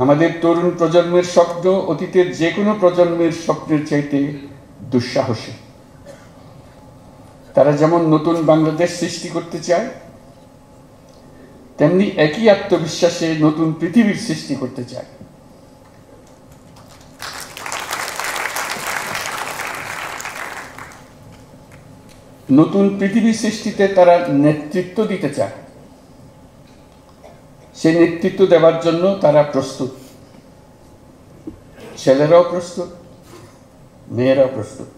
আমাদের তরুণ প্রজন্মের স্বপ্ন অতীতের যে কোনো প্রজন্মের স্বপ্নের চাইতে দুঃসাহসী। তারা যেমন নতুন বাংলাদেশ সৃষ্টি করতে চায়, তেমনি একই আত্মবিশ্বাসে নতুন পৃথিবীর সৃষ্টি করতে চায়। নতুন পৃথিবী সৃষ্টিতে তারা নেতৃত্ব দিতে চায়। সেই নেতৃত্ব দেওয়ার জন্য তারা প্রস্তুত। ছেলেরাও প্রস্তুত, মেয়েরাও প্রস্তুত।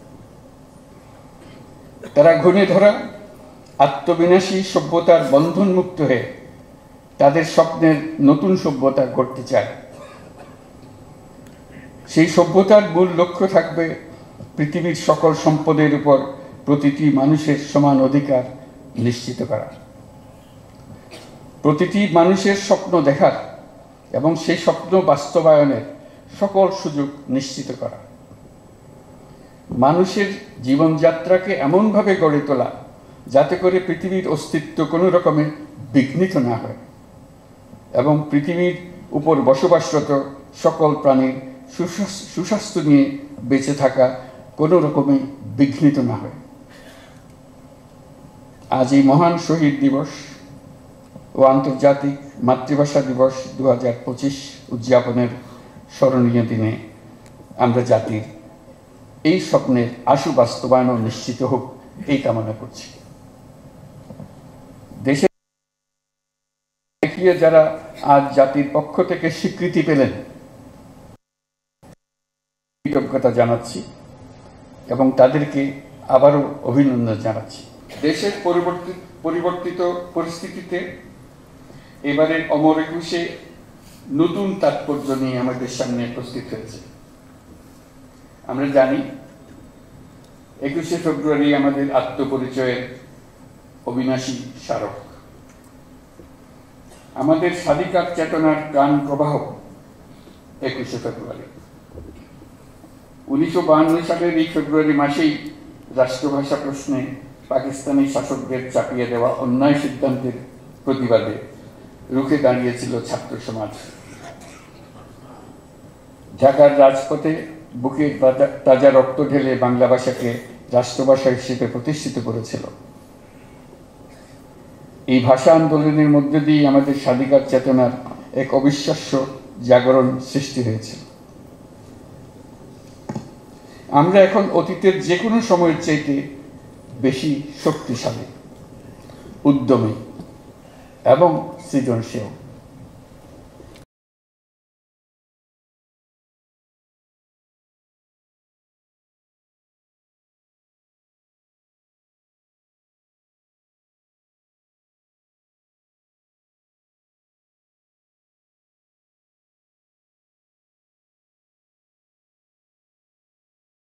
তারা ঘুণে ধরা আত্মবিনাশী সভ্যতার বন্ধনমুক্ত হয়ে তাদের স্বপ্নের নতুন সভ্যতা গড়তে চায়। সেই সভ্যতার মূল লক্ষ্য থাকবে পৃথিবীর সকল সম্পদের উপর প্রতিটি মানুষের সমান অধিকার নিশ্চিত করা, প্রতিটি মানুষের স্বপ্ন দেখার এবং সেই স্বপ্ন বাস্তবায়নের সকল সুযোগ নিশ্চিত করা, মানুষের জীবনযাত্রাকে এমনভাবে গড়ে তোলা যাতে করে পৃথিবীর অস্তিত্ব কোনো রকমে বিঘ্নিত না হয় এবং পৃথিবীর উপর বসবাসরত সকল প্রাণীর সুস্বাস্থ্য নিয়ে বেঁচে থাকা কোনো রকমে বিঘ্নিত না হয়। আজ এই মহান শহীদ দিবস ও আন্তর্জাতিক মাতৃভাষা দিবস 2025 উদযাপনের স্মরণীয় দিনে আমরা জাতির এই স্বপ্নের আশু বাস্তবায়ন নিশ্চিত হোক এই কামনা করছি। দেশে দেখিয়ে যারা আজ জাতির পক্ষ থেকে স্বীকৃতি পেলেন, কৃতজ্ঞতা জানাচ্ছি এবং তাদেরকে আবারও অভিনন্দন জানাচ্ছি। দেশের পরিবর্তিত পরিস্থিতিতে এবারের অমর একুশে নতুন তাৎপর্য নিয়ে আমাদের সামনে উপস্থিত হয়েছে। আমরা জানি 21শে ফেব্রুয়ারি আমাদের আত্মপরিচয়ের অবিনাশী স্মারক। আমাদের স্বাধিকার চেতনার প্রাণ প্রবাহ 21শে ফেব্রুয়ারি। 1952 সালের এই ফেব্রুয়ারি মাসেই রাষ্ট্রভাষা প্রশ্নে পাকিস্তানি শাসকদের চাপিয়ে দেওয়া অন্যায় সিদ্ধান্তের প্রতিবাদে রুখে দাঁড়িয়েছিল ছাত্র সমাজ। ঢাকার রাজপথে বুকে তাজা রক্ত ঢেলে বাংলা ভাষাকে রাষ্ট্রভাষা হিসেবে প্রতিষ্ঠিত করেছিল। এই ভাষা আন্দোলনের মধ্যে দিয়ে আমাদের স্বাধিকার চেতনার এক অবিশ্বাস্য জাগরণ সৃষ্টি হয়েছিল। আমরা এখন অতীতের যে কোনো সময়ের চাইতে বেশি শক্তিশালী, উদ্যমী এবং সৃজনশীল।